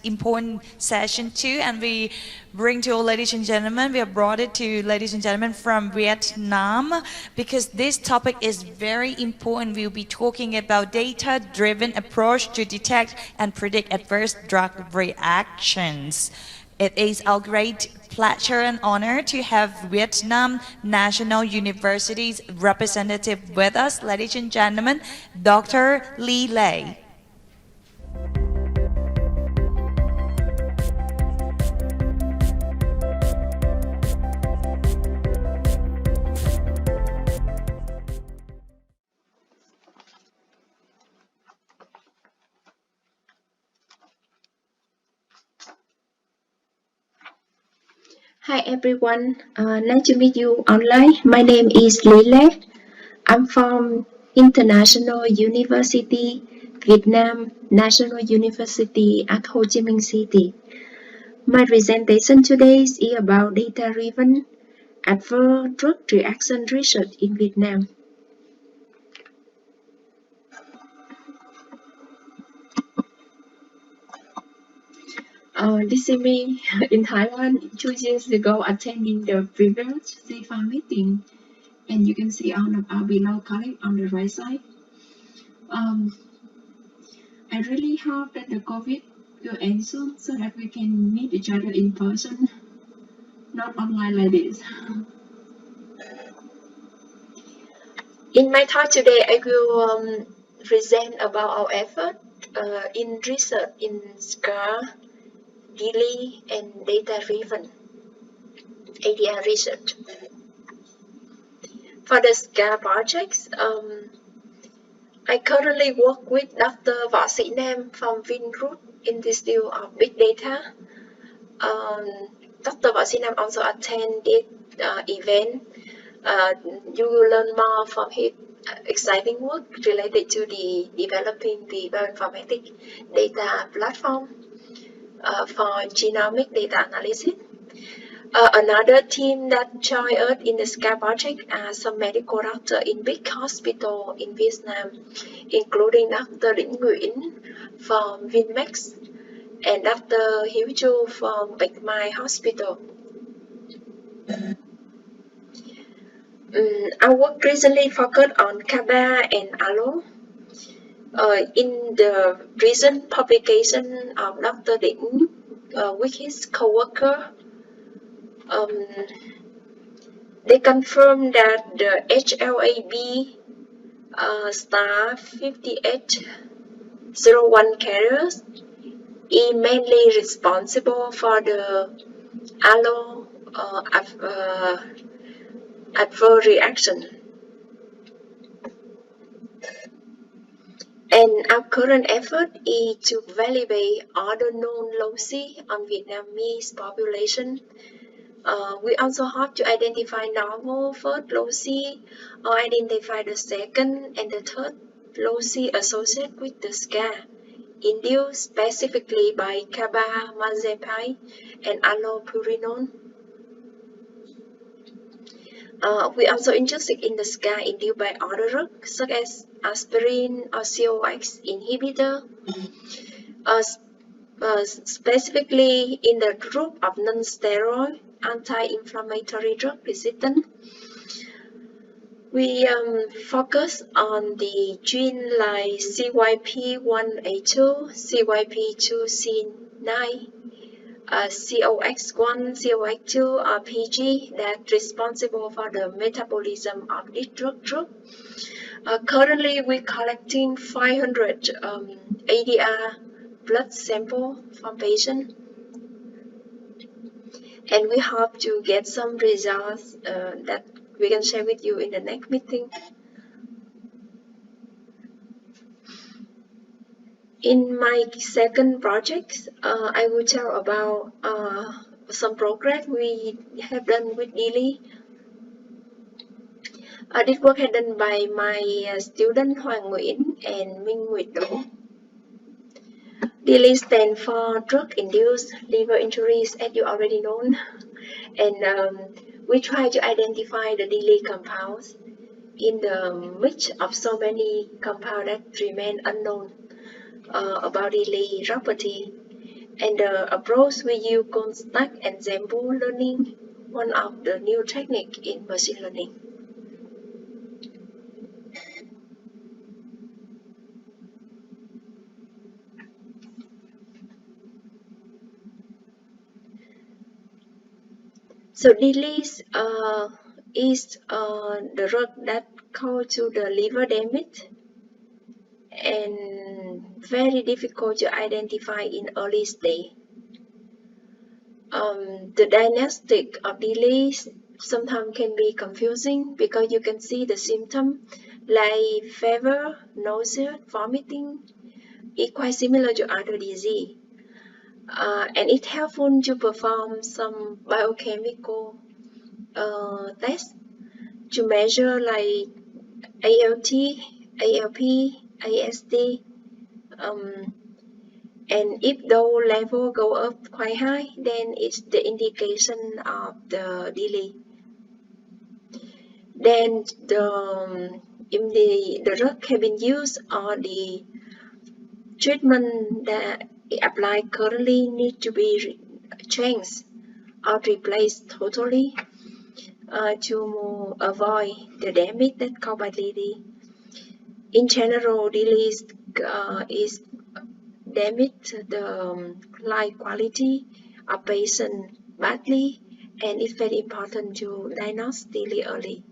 important session too, and we bring to all ladies and gentlemen, we have brought it to ladies and gentlemen from Vietnam because this topic is very important. We'll be talking about data-driven approach to detect and predict adverse drug reactions. It is our great pleasure and honor to have Vietnam National University's representative with us, ladies and gentlemen, Dr. Lee Lei. Hi everyone, nice to meet you online. My name is Lile. I'm from International University, Vietnam National University at Ho Chi Minh City. My presentation today is about data-driven adverse drug reaction research in Vietnam. This is me in Thailand 2 years ago attending the previous CFA meeting, and you can see on our below colleague on the right side. I really hope that the COVID will end soon so that we can meet each other in person, not online like this. In my talk today, I will present about our effort in research in SCAR, DILI, and data-driven ADR research. For the SCAR projects, I currently work with Dr. Võ Sĩ Nam from Vingroup in this field of big data. Dr. Võ Sĩ Nam also attended event. You will learn more from his exciting work related to the developing the bioinformatics data platform for genomic data analysis. Another team that joined us in the SCAR project are some medical doctors in big hospital in Vietnam, including Dr. Đinh Nguyễn from Vinmex and Dr. Hiếu Chu from Bạch Mai Hospital. Our work recently focused on CABA and ALO. In the recent publication of Dr. Đinh with his co-worker, they confirmed that the HLA-B star 5801 carriers is mainly responsible for the allo adverse reaction. And our current effort is to validate other known loci on Vietnamese population. We also hope to identify novel first loci or identify the second and the third loci associated with the SCAR, induced specifically by carbamazepine and allopurinol. We also interested in the SCAR induced by other drugs such as aspirin or COX inhibitor, specifically in the group of non-steroid anti-inflammatory drug resistant. We focus on the gene like CYP1A2, CYP2C9, COX1, COX2, or PG that responsible for the metabolism of this drug group. Currently, we're collecting 500 ADR blood sample from patients, and we hope to get some results that we can share with you in the next meeting. In my second project, I will tell about some progress we have done with DILI. This work is done by my student Hoàng Nguyễn and Minh Nguyệt Đỗ. DILI stands for drug-induced liver injuries, as you already know, and we try to identify the DILI compounds in the mix of so many compounds that remain unknown about DILI property. And the approach we use construct ensemble learning, one of the new techniques in machine learning. So DILIs is the drug that cause to the liver damage and very difficult to identify in early stage. The diagnostic of DILIs sometimes can be confusing because you can see the symptom like fever, nausea, vomiting. It's quite similar to other disease. And it's helpful to perform some biochemical tests to measure like ALT, ALP, AST, and if those levels go up quite high, then it's the indication of the DILI. Then the drug have been used or the treatment that is applied currently need to be changed or replaced totally to avoid the damage that caused by DILI. In general, DILI is damage the life quality of patient badly, and it's very important to diagnose DILI early.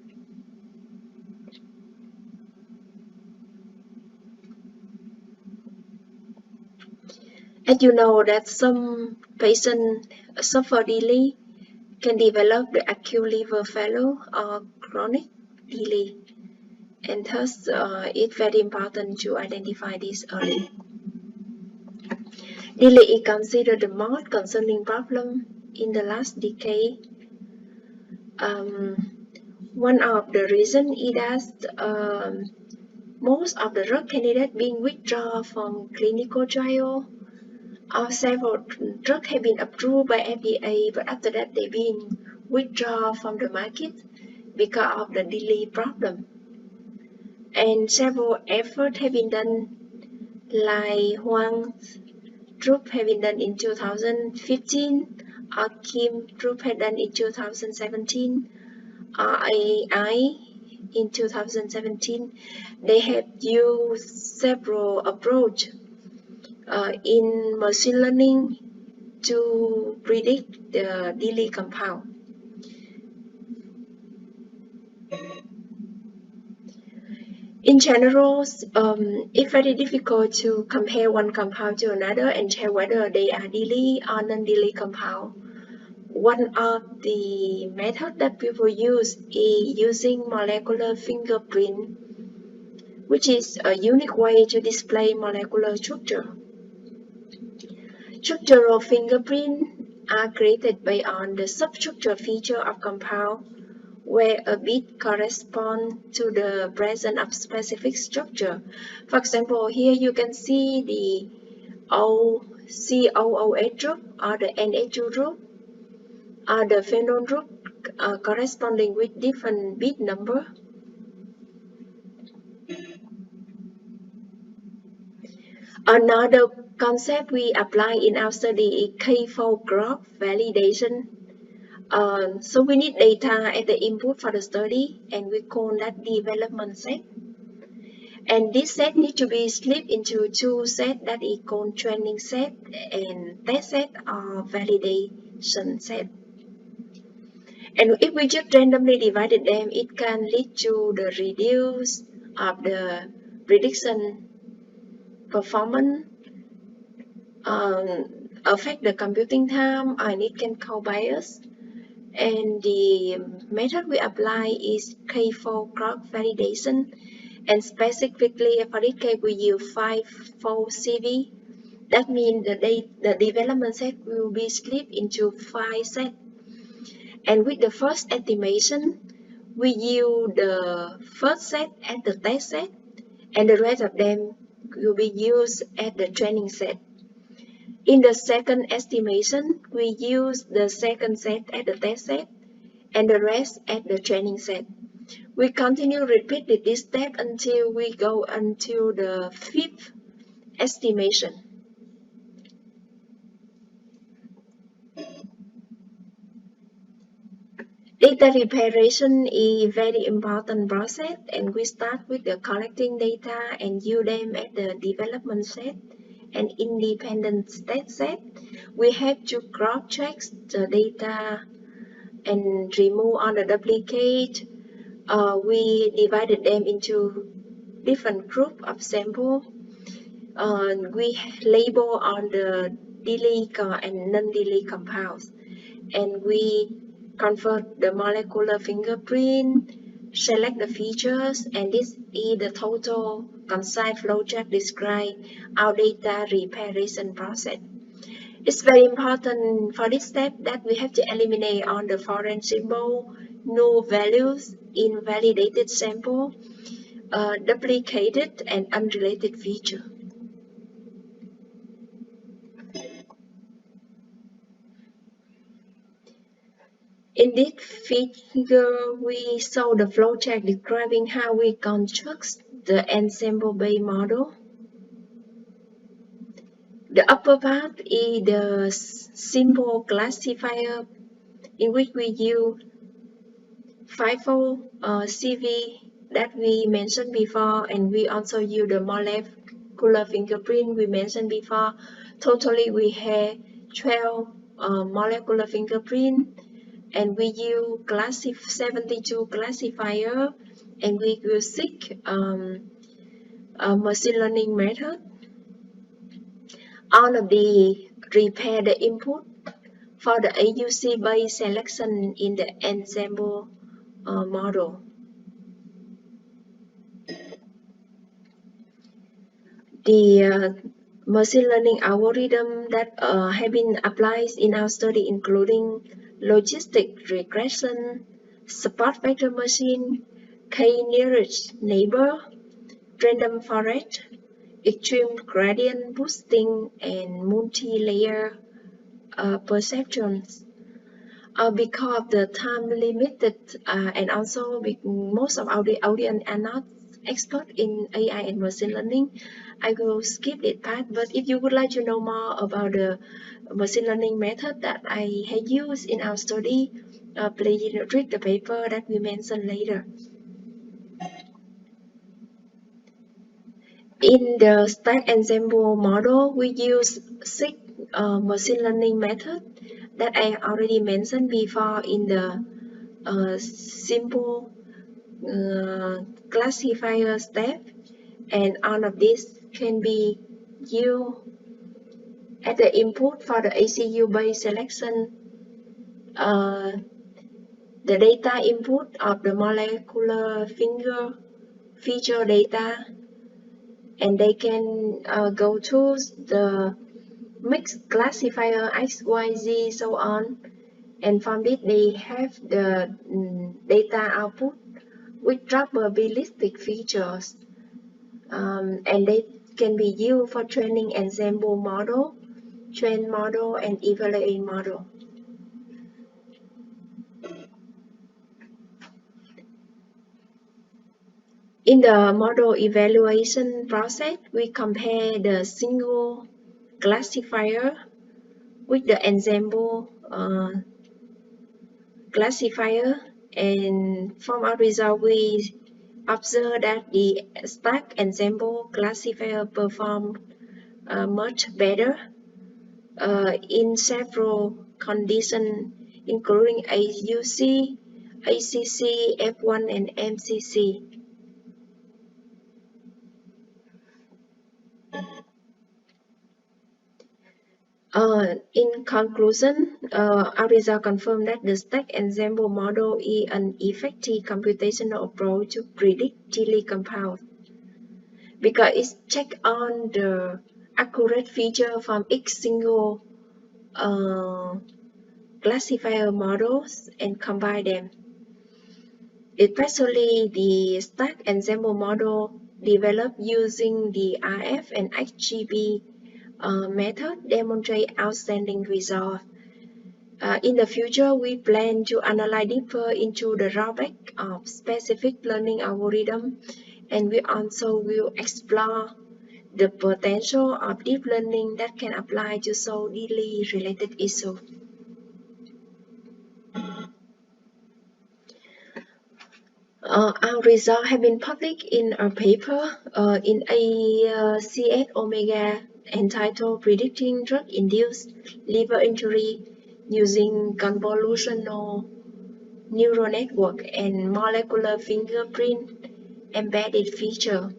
As you know that some patients suffer DILI can develop the acute liver failure or chronic DILI, and thus it's very important to identify this early. DILI is considered the most concerning problem in the last decade. One of the reasons is that most of the drug candidates being withdrawn from clinical trial, or several drugs have been approved by FDA, but after that they've been withdrawn from the market because of the DILI problem. And several efforts have been done, like Huang's group have been done in 2015, or Kim group had done in 2017, RAI in 2017. They have used several approaches in machine learning to predict the DILI compound. In general, it's very difficult to compare one compound to another and tell whether they are DILI or non-DILI compound. One of the methods that people use is using molecular fingerprint, which is a unique way to display molecular structure. Structural fingerprints are created based on the substructure feature of compound, where a bit corresponds to the presence of specific structure. For example, here you can see the COOH group or the NH2 group or the phenol group corresponding with different bit number. Another concept we apply in our study is K-fold graph validation. So we need data as the input for the study, and we call that development set. And this set needs to be split into two sets that is called training set and test set or validation set. And if we just randomly divided them, it can lead to the reduce of the prediction performance, affect the computing time, and it can cause bias. And the method we apply is K-fold graph validation, and specifically for this case we use 5-fold CV. That means the development set will be split into 5 sets. And with the first estimation, we use the first set as the test set, and the rest of them will be used as the training set. In the second estimation, we use the second set as the test set, and the rest as the training set. We continue repeating this step until we go until the fifth estimation. Data preparation is very important process, and we start with the collecting data and use them at the development set and independent state set. We have to cross-check the data and remove all the duplicate. We divided them into different group of sample. We label on the delete and non-delete compounds, and we convert the molecular fingerprint, select the features, and this is the total concise flowchart describe our data preparation process. It's very important for this step that we have to eliminate all the foreign symbol, null values, invalidated sample, duplicated and unrelated feature. In this figure, we saw the flowchart describing how we construct the ensemble-based model. The upper part is the simple classifier in which we use FIFO CV that we mentioned before, and we also use the molecular fingerprint we mentioned before. Totally, we have 12 molecular fingerprint, and we use 72 classifier, and we use 6 machine learning method. All of the prepare the input for the AUC based selection in the ensemble model. The machine learning algorithm that have been applied in our study, including logistic regression, support vector machine, k-nearest neighbor, random forest, extreme gradient boosting, and multi-layer perceptions. Because of the time limited, and also most of our audience are not expert in AI and machine learning, I will skip it part. But if you would like to know more about the machine learning method that I have used in our study, please read the paper that we mentioned later. In the stack ensemble model, we use 6 machine learning methods that I already mentioned before in the simple classifier step, and all of this can be used as the input for the ACU based selection. The data input of the molecular feature data, and they can go to the mixed classifier X, Y, Z, so on, and from it they have the data output with probabilistic features, and they can be used for training ensemble model, train model, and evaluate model. In the model evaluation process, we compare the single classifier with the ensemble classifier, and from our result we observe that the stack ensemble classifier perform much better in several conditions, including AUC, ACC, F1, and MCC. In conclusion, our result confirmed that the stack ensemble model is an effective computational approach to predict chili compound, because it checks on the accurate feature from each single classifier models and combine them. Especially the stack ensemble model developed using the RF and XGB method demonstrate outstanding results. In the future, we plan to analyze deeper into the drawback of specific learning algorithm, and we also will explore the potential of deep learning that can apply to solve deeply related issues. Our results have been published in a paper in ACS Omega entitled Predicting Drug-Induced Liver Injury Using Convolutional Neural Network and Molecular Fingerprint Embedded Feature.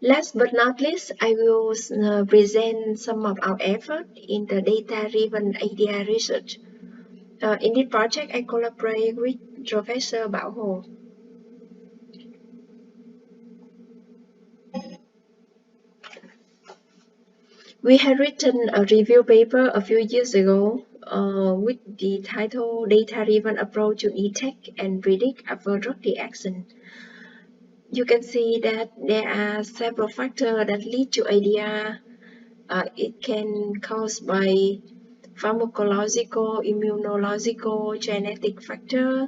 Last but not least, I will present some of our effort in the data-driven idea research. In this project, I collaborate with Professor Bảo Hồ. We had written a review paper a few years ago with the title Data-Driven Approach to Detect and Predict Adverse Drug Reaction. You can see that there are several factors that lead to idea. It can caused by pharmacological, immunological, genetic factor,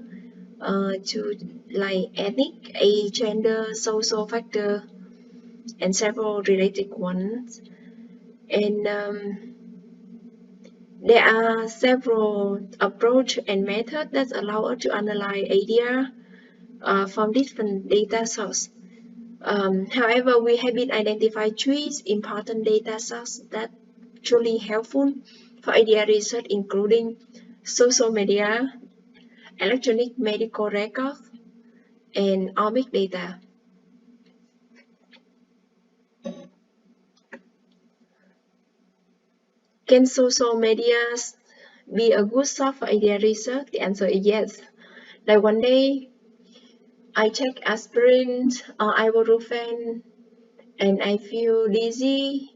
to like ethnic, age, gender, social factor, and several related ones. And there are several approach and method that allow us to analyze idea from different data sources. However, we have been identified three important data sources that truly helpful for idea research, including social media, electronic medical records, and omic data. Can social media be a good source for idea research? The answer is yes. Like one day, I check aspirin or ibuprofen and I feel dizzy,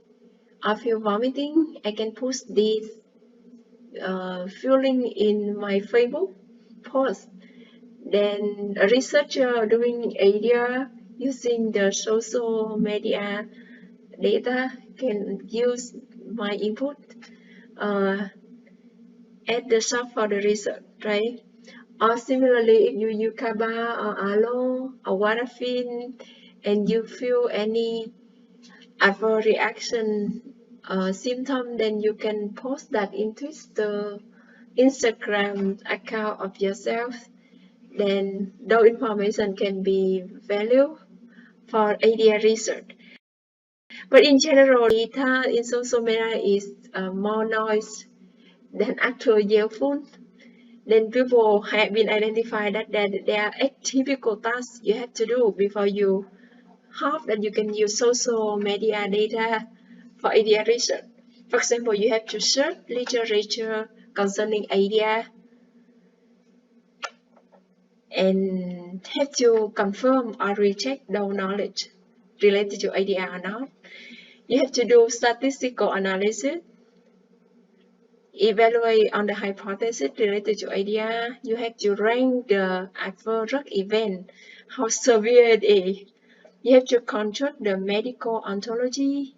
I feel vomiting. I can post this feeling in my Facebook post. Then a researcher doing idea using the social media data can use my input at the source for the research, right? Or similarly, if you use Kaba or Aloe or Warfarin and you feel any adverse reaction symptom, then you can post that into the Instagram account of yourself. Then those information can be valuable for idea research. But in general, data in social media is more noise than actual useful. Then people have been identified that there are 8 typical tasks you have to do before you hope that you can use social media data for idea research. For example, you have to search literature concerning idea and have to confirm or reject the knowledge related to idea or not. You have to do statistical analysis, evaluate on the hypothesis related to idea. You have to rank the adverse drug event, how severe it is. You have to construct the medical ontology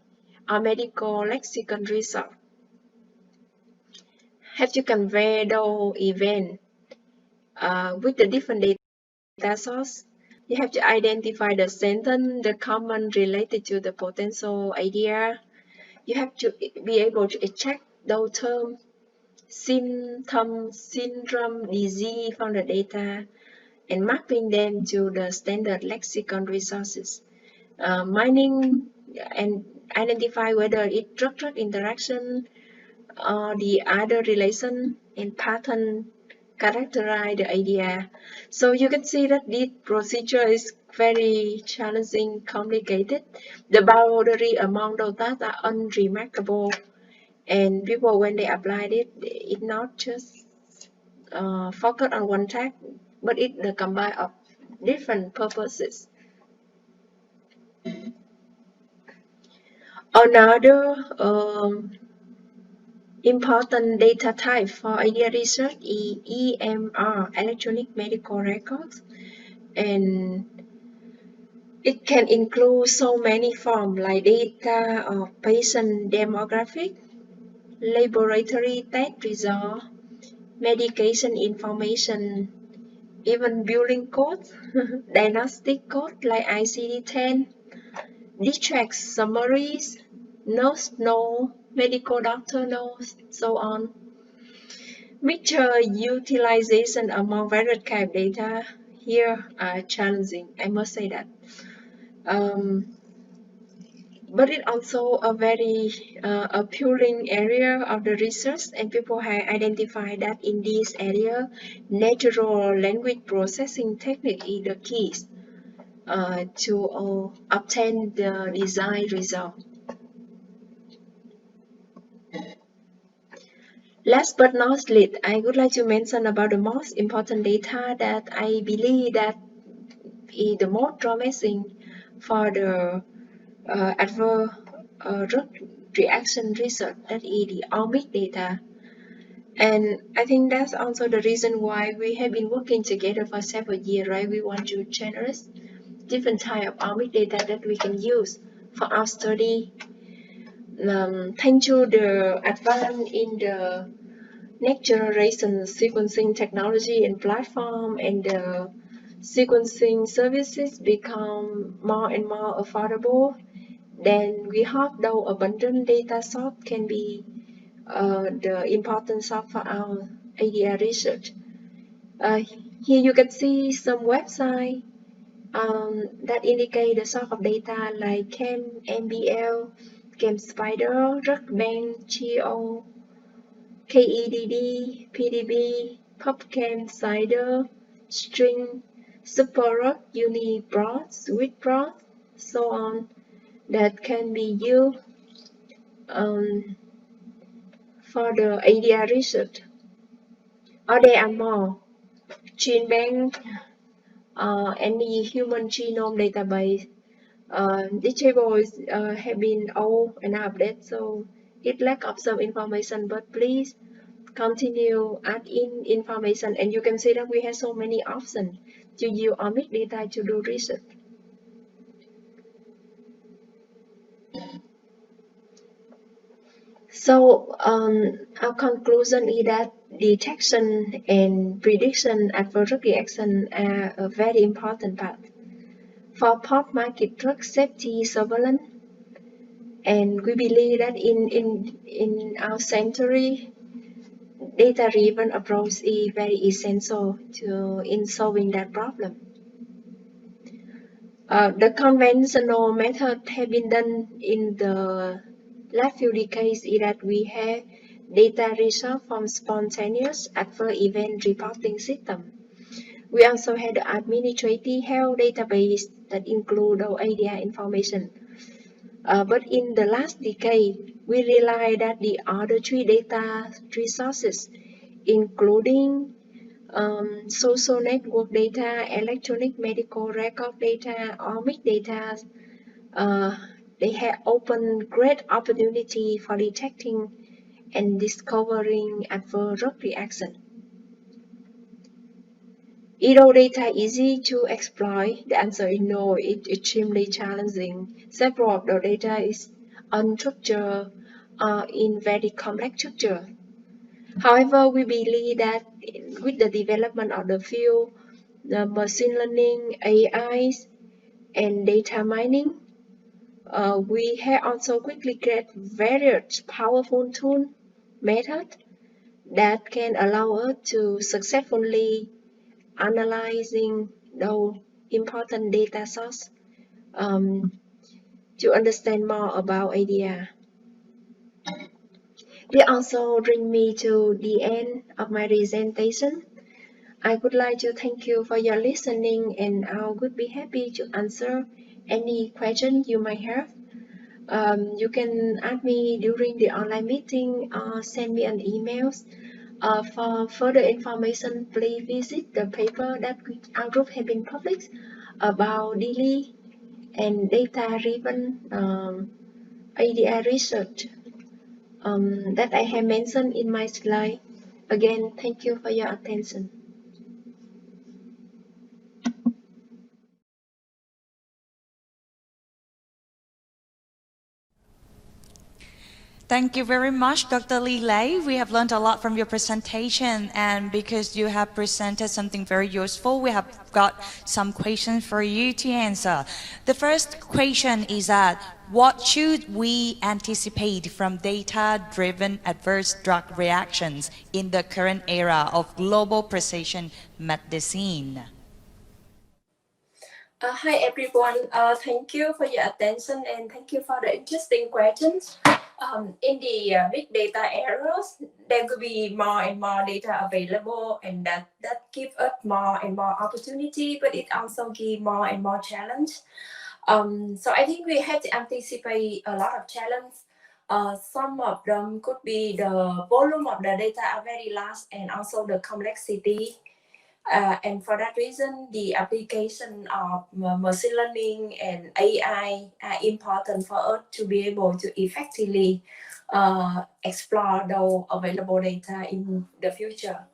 or medical lexicon result. Have to convey the event with the different data source. You have to identify the sentence, the common related to the potential idea. You have to be able to extract those terms, symptom, syndrome, disease from the data, and mapping them to the standard lexicon resources. Mining and identify whether it's drug-drug interaction or the other relation and pattern characterize the idea. So you can see that this procedure is very challenging, complicated. The boundary among those tasks are unremarkable, and people, when they applied it, it's not just focus on one task, but it's the combine of different purposes. Another important data type for idea research is EMR, electronic medical records, and it can include so many forms like data of patient demographic, laboratory test result, medication information, even billing codes, diagnostic code like ICD-10, discharge summaries, nurse note, medical doctor knows, so on. Mixture utilization among various kind of data here are challenging, I must say that. But it also a very appealing area of the research, and people have identified that in this area, natural language processing technique is the keys to obtain the desired result. Last but not least, I would like to mention about the most important data that I believe that is the most promising for the adverse drug reaction research, that is the omic data. And I think that's also the reason why we have been working together for several years, right? We want to generate different type of omic data that we can use for our study. Thanks to the advance in the next generation sequencing technology and platform, and the sequencing services become more and more affordable, then we hope though abundant data source can be the important source for our ADR research. Here you can see some website that indicate the source of data like ChemMBL, ChemSpider, RuckBank, Geo, KEDD, PDB, PubChem, Cider, String, SuperRuck, UniProt, SweetProt, so on, that can be used for the ADR research. Or there are more. GenBank, any human genome database. These tables have been old and updated, so it lack of some information, but please continue add in information, and you can see that we have so many options to use omic data to do research. So our conclusion is that detection and prediction adverse drug reaction are a very important part for post-market drug safety surveillance, and we believe that in our century, data-driven approach is very essential in solving that problem. The conventional method have been done in the last few decades is that we have data resolved from spontaneous adverse event reporting system. We also had the administrative health database that include our ADR information. But in the last decade, we realized that the other three data resources, including social network data, electronic medical record data, omic data, they have opened great opportunity for detecting and discovering adverse drug reaction. Is all data easy to exploit? The answer is no, it's extremely challenging. Several of the data is unstructured in very complex structure. However, we believe that with the development of the field, the machine learning, AIs, and data mining, we have also quickly created various powerful tool methods that can allow us to successfully analyzing those important data source to understand more about ADR. This also brings me to the end of my presentation. I would like to thank you for your listening, and I would be happy to answer any question you might have. You can ask me during the online meeting or send me an email. For further information, please visit the paper that our group has been published about DILI and data-driven ADR research that I have mentioned in my slide. Again, thank you for your attention. Thank you very much, Dr. Lee Lei. We have learned a lot from your presentation, and because you have presented something very useful, we have got some questions for you to answer. The first question is that, what should we anticipate from data-driven adverse drug reactions in the current era of global precision medicine? Hi everyone, thank you for your attention and thank you for the interesting questions. In the big data eras, there will be more and more data available, and that gives us more and more opportunity, but it also gives more and more challenge. So I think we have to anticipate a lot of challenge. Some of them could be the volume of the data are very large and also the complexity. And for that reason, the application of machine learning and AI are important for us to be able to effectively explore the available data in the future.